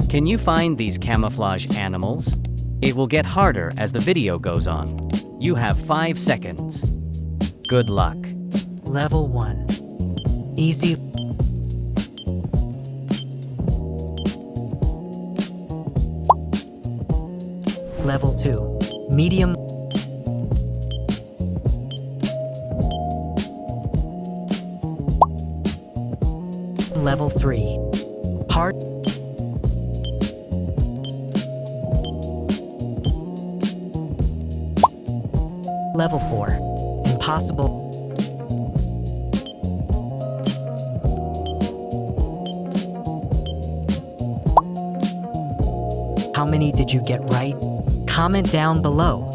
Can you find these camouflage animals? It will get harder as the video goes on. You have 5 seconds. Good luck. Level 1. Easy. Level 2. Medium. Level 3. Hard. Level 4. Impossible. How many did you get right? Comment down below.